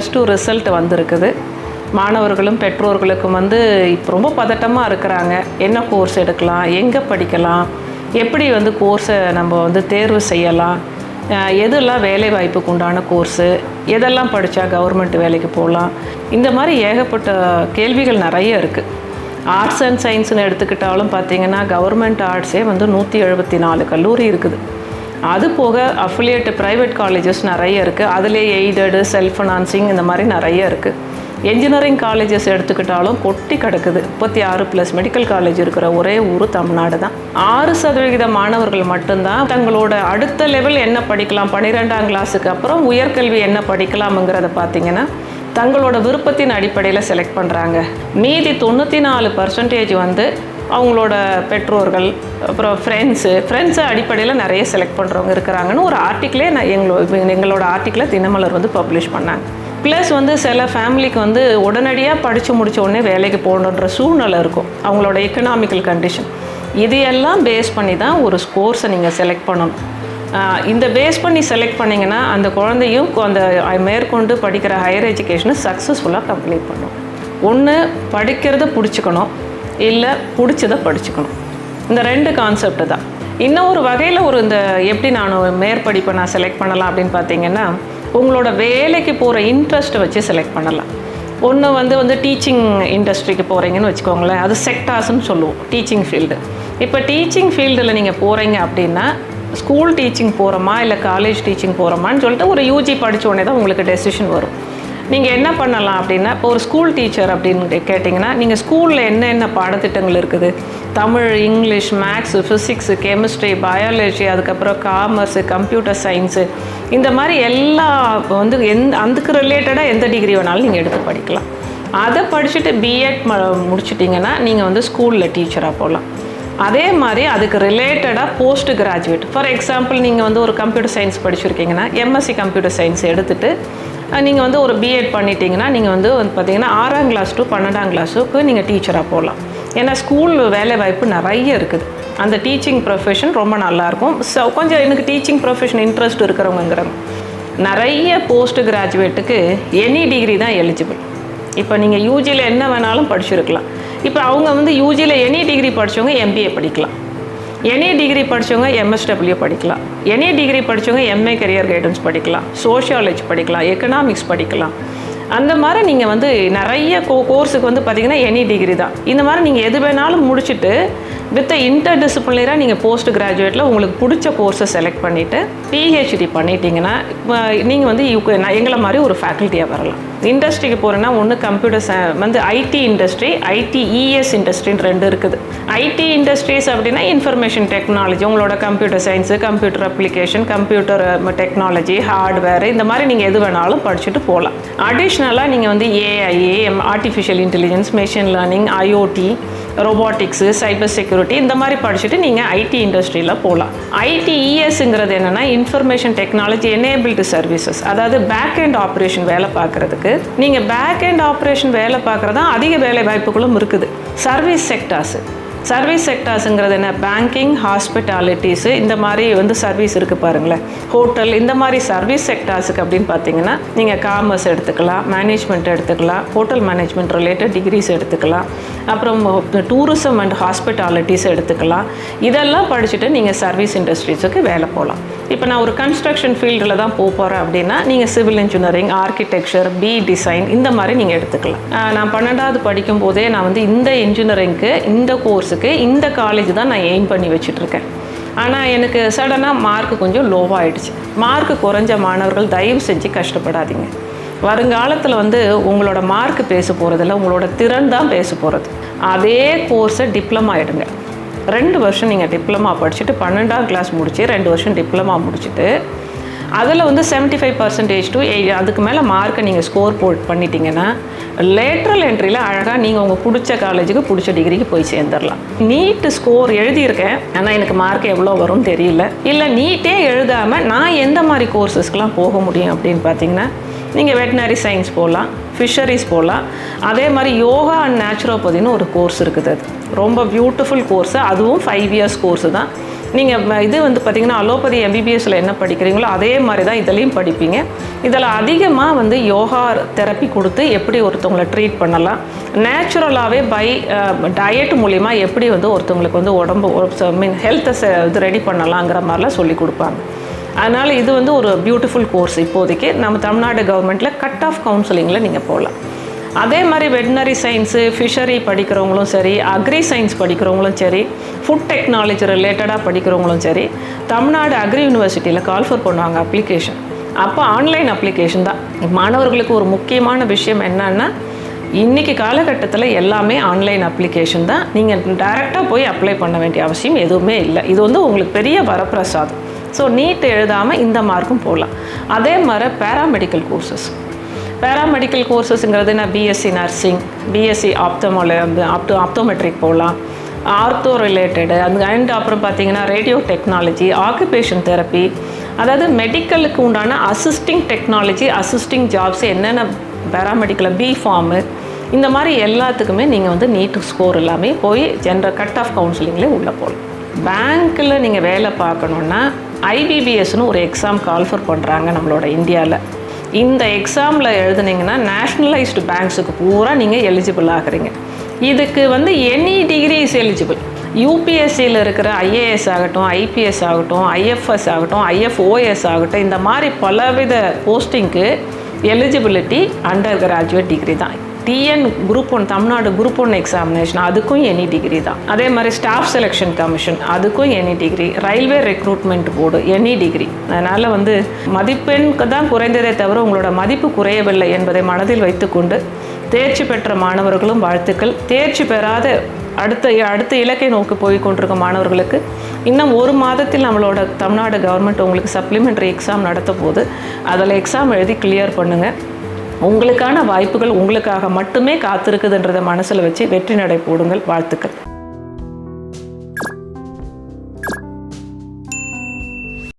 +2 result வந்திருக்குது. மாணவர்களும் பெற்றோர்களுக்கும் வந்து இப்போ ரொம்ப பதட்டமாக இருக்கிறாங்க. என்ன கோர்ஸ் எடுக்கலாம், எங்கே படிக்கலாம், எப்படி வந்து கோர்ஸை நம்ம வந்து தேர்வு செய்யலாம், எதெல்லாம் வேலை வாய்ப்புக்கு உண்டான கோர்ஸு, எதெல்லாம் படித்தா கவர்மெண்ட் வேலைக்கு போகலாம், இந்த மாதிரி ஏகப்பட்ட கேள்விகள் நிறைய இருக்குது. ஆர்ட்ஸ் அண்ட் சயின்ஸ்னு எடுத்துக்கிட்டாலும் பார்த்திங்கன்னா கவர்மெண்ட் ஆர்ட்ஸே வந்து 174 கல்லூரி இருக்குது. அது போக அஃபிலியேட் ப்ரைவேட் காலேஜஸ் நிறைய இருக்குது. அதிலே எய்டடு, செல்ஃப் ஃபினான்சிங் இந்த மாதிரி நிறைய இருக்குது. என்ஜினியரிங் காலேஜஸ் எடுத்துக்கிட்டாலும் கொட்டி கிடக்குது. 36+ மெடிக்கல் காலேஜ் இருக்கிற ஒரே ஊர் தமிழ்நாடு தான். 6% மாணவர்கள் மட்டும்தான் தங்களோட அடுத்த லெவல் என்ன படிக்கலாம், 12ஆம் கிளாஸுக்கு அப்புறம் உயர்கல்வி என்ன படிக்கலாம்ங்கிறத பார்த்திங்கன்னா தங்களோட விருப்பத்தின் அடிப்படையில் செலக்ட் பண்ணுறாங்க. மீதி 94% வந்து அவங்களோட பெற்றோர்கள், அப்புறம் ஃப்ரெண்ட்ஸு அடிப்படையில் நிறைய செலக்ட் பண்ணுறவங்க இருக்கிறாங்கன்னு ஒரு ஆர்டிக்கிளே எங்களோட ஆர்டிக்கிளை தினமலர் வந்து பப்ளிஷ் பண்ணாங்க. ப்ளஸ் வந்து சில ஃபேமிலிக்கு வந்து உடனடியாக படித்து முடித்த உடனே வேலைக்கு போகணுன்ற சூழ்நிலை இருக்கும், அவங்களோட எக்கனாமிக்கல் கண்டிஷன். இது எல்லாம் பேஸ் பண்ணி தான் ஒரு கோர்ஸை நீங்கள் செலக்ட் பண்ணணும். இந்த பேஸ் பண்ணி செலக்ட் பண்ணிங்கன்னா அந்த குழந்தையும் அந்த மேற்கொண்டு படிக்கிற ஹையர் எஜுகேஷனை சக்ஸஸ்ஃபுல்லாக கம்ப்ளீட் பண்ணணும். ஒன்று படிக்கிறத பிடிச்சிக்கணும், இல்லை பிடிச்சதை படிச்சுக்கணும். இந்த 2 கான்செப்ட் தான். இன்னொரு வகையில் இந்த எப்படி நான் மேற்படிப்பை நான் செலக்ட் பண்ணலாம் அப்படின்னு பார்த்தீங்கன்னா, உங்களோட வேலைக்கு போகிற இன்ட்ரெஸ்ட்டை வச்சு செலக்ட் பண்ணலாம். ஒன்று வந்து டீச்சிங் இண்டஸ்ட்ரிக்கு போகிறீங்கன்னு வச்சுக்கோங்களேன், அது செக்டார்ஸ்ன்னு சொல்லுவோம், டீச்சிங் ஃபீல்டு. இப்போ டீச்சிங் ஃபீல்டில் நீங்கள் போகிறீங்க அப்படின்னா ஸ்கூல் டீச்சிங் போகிறோமா இல்லை காலேஜ் டீச்சிங் போகிறோமான்னு சொல்லிட்டு ஒரு யூஜி படித்த உடனே தான் உங்களுக்கு டெசிஷன் வரும். நீங்கள் என்ன பண்ணலாம் அப்படின்னா, இப்போ ஒரு ஸ்கூல் டீச்சர் அப்படின்னு கேட்டிங்கன்னா நீங்கள் ஸ்கூலில் என்னென்ன பாடத்திட்டங்கள் இருக்குது, Tamil, English, maths, physics, chemistry, biology, அதுக்கப்புறம் காமர்ஸு, கம்ப்யூட்டர் சயின்ஸு, இந்த மாதிரி எல்லா வந்து அதுக்கு ரிலேட்டடாக எந்த டிகிரி வேணாலும் நீங்கள் எடுத்து படிக்கலாம். அதை படிச்சுட்டு பிஎட் முடிச்சிட்டிங்கன்னா நீங்கள் வந்து ஸ்கூலில் டீச்சராக போகலாம். அதே மாதிரி அதுக்கு ரிலேட்டடாக போஸ்ட் கிராஜுவேட், ஃபார் எக்ஸாம்பிள் நீங்கள் வந்து ஒரு கம்ப்யூட்டர் சயின்ஸ் படிச்சிருக்கீங்கன்னா எம்எஸ்சி கம்ப்யூட்டர் சயின்ஸ் எடுத்துகிட்டு நீங்கள் வந்து ஒரு பிஎட் பண்ணிட்டீங்கன்னா நீங்கள் வந்து பார்த்தீங்கன்னா 6ஆம் கிளாஸ் டு 12ஆம் கிளாஸுக்கு நீங்கள் டீச்சராக போகலாம். ஏன்னா ஸ்கூல் வேலை வாய்ப்பு நிறைய இருக்குது. அந்த டீச்சிங் ப்ரொஃபஷன் ரொம்ப நல்லாயிருக்கும். கொஞ்சம் எனக்கு டீச்சிங் ப்ரொஃபஷன் இன்ட்ரெஸ்ட் இருக்கிறவங்கிறவங்க நிறைய போஸ்ட் கிராஜுவேட்டுக்கு எனி டிகிரி தான் எலிஜிபிள். இப்போ நீங்கள் யூஜியில் என்ன வேணாலும் படிச்சிருக்கலாம். இப்போ அவங்க வந்து யூஜியில் எனி டிகிரி படித்தவங்க எம்பிஏ படிக்கலாம், எனி டிகிரி படித்தவங்க எம்எஸ்டபிள்யூ படிக்கலாம், எனி டிகிரி படித்தவங்க எம்ஏ கரியர் கைடன்ஸ் படிக்கலாம், சோஷியாலஜி படிக்கலாம், எக்கனாமிக்ஸ் படிக்கலாம். அந்த மாதிரி நீங்கள் வந்து நிறைய கோர்ஸுக்கு வந்து பார்த்திங்கன்னா எனி டிகிரி தான். இந்த மாதிரி நீங்கள் எது வேணாலும் முடிச்சுட்டு வித் இன்டர் டிசிப்ளினராக நீங்கள் போஸ்ட் கிராஜுவேட்டில் உங்களுக்கு பிடிச்ச கோர்ஸை செலக்ட் பண்ணிவிட்டு பிஹெச்டி பண்ணிட்டீங்கன்னா நீங்கள் வந்து எங்களை மாதிரி ஒரு ஃபேக்கல்ட்டியாக வரலாம். இண்டஸ்ட்ரிக்கு போகிறேன்னா ஒன்று கம்ப்யூட்டர் வந்து ஐடி இண்டஸ்ட்ரி, ஐடிஇஎஸ் இண்டஸ்ட்ரின்னு 2 இருக்குது. ஐடி இண்டஸ்ட்ரீஸ் அப்படின்னா இன்ஃபர்மேஷன் டெக்னாலஜி, உங்களோட computer science, computer application, computer technology, hardware, இந்த மாதிரி நீங்கள் எது வேணாலும் படிச்சுட்டு போகலாம். அடிஷ்னலாக நீங்கள் வந்து ஏஐஏ, artificial intelligence, machine learning, IoT, robotics, cyber security, இந்த மாதிரி படிச்சுட்டு நீங்கள் ஐடி இண்டஸ்ட்ரியில் போகலாம். ஐடிஇஎஸ்ங்கிறது என்னென்னா இன்ஃபர்மேஷன் டெக்னாலஜி எனேபிள்டு சர்வீசஸ், அதாவது பேக் அண்ட் ஆப்ரேஷன் வேலை பார்க்குறதுக்கு நீங்கள் பேக் அண்ட் ஆப்ரேஷன் வேலை பார்க்குறதா அதிக வேலை வாய்ப்புகளும் இருக்குது. சர்வீஸ் செக்டார்ஸுங்கிறது என்ன, பேங்கிங், ஹாஸ்பிட்டாலிட்டிஸு, இந்த மாதிரி வந்து சர்வீஸ் இருக்குது பாருங்களேன், ஹோட்டல், இந்த மாதிரி சர்வீஸ் செக்டார்ஸுக்கு அப்படின்னு பார்த்தீங்கன்னா நீங்கள் காமர்ஸ் எடுத்துக்கலாம், மேனேஜ்மெண்ட் எடுத்துக்கலாம், ஹோட்டல் மேனேஜ்மெண்ட் ரிலேட்டட் டிகிரிஸ் எடுத்துக்கலாம், அப்புறம் டூரிசம் அண்ட் ஹாஸ்பிட்டாலிட்டிஸ் எடுத்துக்கலாம். இதெல்லாம் படிச்சுட்டு நீங்கள் சர்வீஸ் இண்டஸ்ட்ரீஸுக்கு வேலை போகலாம். இப்போ நான் ஒரு கன்ஸ்ட்ரக்ஷன் ஃபீல்டில் தான் போகிறேன் அப்படின்னா நீங்கள் சிவில் இன்ஜினியரிங், ஆர்கிடெக்சர், டிசைன், இந்த மாதிரி நீங்கள் எடுத்துக்கலாம். நான் 12வது படிக்கும் போதே நான் வந்து இந்த இன்ஜினியரிங்க்கு, இந்த கோர்ஸுக்கு, இந்த காலேஜ் தான் நான் எய்ம் பண்ணி வச்சுட்ருக்கேன். ஆனால் எனக்கு சடனாக மார்க்கு கொஞ்சம் லோவாக ஆகிடுச்சு. மார்க்கு குறைஞ்ச மாணவர்கள் தயவு செஞ்சு கஷ்டப்படாதீங்க. வருங்காலத்தில் வந்து உங்களோட மார்க் பேச போகிறதில்ல, உங்களோட திறன் தான் பேச போகிறது. அதே கோர்ஸை டிப்ளமா எடுங்க. 2 வருஷம் நீங்கள் டிப்ளமா படிச்சுட்டு 12ஆம் கிளாஸ் முடிச்சு 2 வருஷம் டிப்ளமா முடிச்சுட்டு அதில் வந்து 75% to 80 அதுக்கு மேலே மார்க்கை நீங்கள் ஸ்கோர் பண்ணிட்டீங்கன்னா லேட்ரல் என்ட்ரியில் அழகாக நீங்கள் உங்கள் பிடிச்ச காலேஜுக்கு பிடிச்ச டிகிரிக்கு போய் சேர்ந்துடலாம். நீட்டு ஸ்கோர் எழுதியிருக்கேன், ஆனால் எனக்கு மார்க் எவ்வளோ வரும்னு தெரியல, இல்லை நீட்டே எழுதாமல் நான் எந்த மாதிரி கோர்ஸஸ்க்கெலாம் போக முடியும் அப்படின்னு பார்த்தீங்கன்னா நீங்கள் வெட்டினரி சயின்ஸ் போகலாம், ஃபிஷரிஸ் போகலாம். அதே மாதிரி யோகா அண்ட் நேச்சுரோபதின்னு ஒரு கோர்ஸ் இருக்குது. அது ரொம்ப பியூட்டிஃபுல் கோர்ஸு, அதுவும் 5 இயர்ஸ் கோர்ஸு தான். நீங்கள் இது வந்து பார்த்திங்கன்னா அலோபதி எம்பிபிஎஸ்சில் என்ன படிக்கிறீங்களோ அதே மாதிரி தான் இதுலேயும் படிப்பீங்க. இதில் அதிகமாக வந்து யோகா தெரப்பி கொடுத்து எப்படி ஒருத்தவங்களை ட்ரீட் பண்ணலாம், நேச்சுரலாகவே டயட் மூலிமா எப்படி வந்து ஒருத்தவங்களுக்கு வந்து உடம்பு ஹெல்த்தை இது ரெடி பண்ணலாங்கிற மாதிரிலாம் சொல்லி கொடுப்பாங்க. அதனால் இது வந்து ஒரு பியூட்டிஃபுல் கோர்ஸ். இப்போதைக்கு நம்ம தமிழ்நாடு கவர்மெண்ட்டில் கட் ஆஃப் கவுன்சிலிங்கில் நீங்கள் போகலாம். அதே மாதிரி வெட்டினரி சயின்ஸு, ஃபிஷரி படிக்கிறவங்களும் சரி, அக்ரி சயின்ஸ் படிக்கிறவங்களும் சரி, ஃபுட் டெக்னாலஜி ரிலேட்டடாக படிக்கிறவங்களும் சரி, தமிழ்நாடு அக்ரி யூனிவர்சிட்டியில் கால்ஃபர் பண்ணுவாங்க அப்ளிகேஷன். அப்போ ஆன்லைன் அப்ளிகேஷன் தான். மாணவர்களுக்கு ஒரு முக்கியமான விஷயம் என்னன்னா, இன்றைக்கி காலகட்டத்தில் எல்லாமே ஆன்லைன் அப்ளிகேஷன் தான். நீங்கள் டைரெக்டாக போய் அப்ளை பண்ண வேண்டிய அவசியம் எதுவுமே இல்லை. இது வந்து உங்களுக்கு பெரிய வரப்பிரசாதம். ஸோ நீட் எழுதாமல் இந்த மார்க்கும் போகலாம். அதே மாதிரி பேராமெடிக்கல் கோர்சஸ்ங்கிறது நான் பிஎஸ்சி நர்சிங், பிஎஸ்சி ஆப்டோமெட்ரிக் போகலாம், ஆர்த்தோ ரிலேட்டடு அண்ட் அப்புறம் பார்த்தீங்கன்னா ரேடியோ டெக்னாலஜி, ஆக்குபேஷன் தெரப்பி, அதாவது மெடிக்கலுக்கு உண்டான அசிஸ்டிங் டெக்னாலஜி, அசிஸ்டிங் ஜாப்ஸ் என்னென்ன பேராமெடிக்கலில் பிஃபார்மு, இந்த மாதிரி எல்லாத்துக்குமே நீங்கள் வந்து நீட் ஸ்கோர் எல்லாமே போய் ஜென்ரல் கட் ஆஃப் கவுன்சிலிங்லேயே உள்ளே போகலாம். பேங்க்கில் நீங்கள் வேலை பார்க்கணுன்னா ஐபிபிஎஸ்னு ஒரு எக்ஸாம் கால்ஃபர் பண்ணுறாங்க நம்மளோட இந்தியாவில். இந்த எக்ஸாமில் எழுதுனீங்கன்னா நேஷ்னலைஸ்டு பேங்க்ஸுக்கு பூரா நீங்கள் எலிஜிபிள் ஆகிறீங்க. இதுக்கு வந்து எனி டிகிரி இஸ் எலிஜிபிள். யூபிஎஸ்சியில் இருக்கிற ஐஏஎஸ் ஆகட்டும், ஐபிஎஸ் ஆகட்டும், ஐஎஃப்எஸ் ஆகட்டும், ஐஎஃப்ஓஎஸ் ஆகட்டும், இந்த மாதிரி பலவித போஸ்டிங்க்கு எலிஜிபிலிட்டி அண்டர் கிராஜுவேட் டிகிரி தான். TN group 1 Tamil Nadu group 1 examination அதுக்கும் எனி டிகிரி தான். அதே மாதிரி ஸ்டாஃப் செலெக்ஷன் கமிஷன் அதுக்கும் any degree, railway recruitment board any degree. அதனால் வந்து மதிப்பெண்க்கு தான் குறைந்ததே தவிர உங்களோட மதிப்பு குறையவில்லை என்பதை மனதில் வைத்துக்கொண்டு தேர்ச்சி பெற்ற மாணவர்களும் வாழ்த்துக்கள். தேர்ச்சி பெறாத அடுத்த இலக்கை நோக்கி போய் கொண்டிருக்க மாணவர்களுக்கு இன்னும் 1 மாதத்தில் நம்மளோட தமிழ்நாடு கவர்மெண்ட் உங்களுக்கு சப்ளிமெண்ட்ரி எக்ஸாம் நடத்த போது அதில் எக்ஸாம் எழுதி கிளியர் பண்ணுங்கள். உங்களுக்கான வாய்ப்புகள் உங்களுக்காக மட்டுமே காத்திருக்குதுன்றதை மனசில் வச்சு வெற்றி நடை போடுங்கள். வாழ்த்துக்கள்.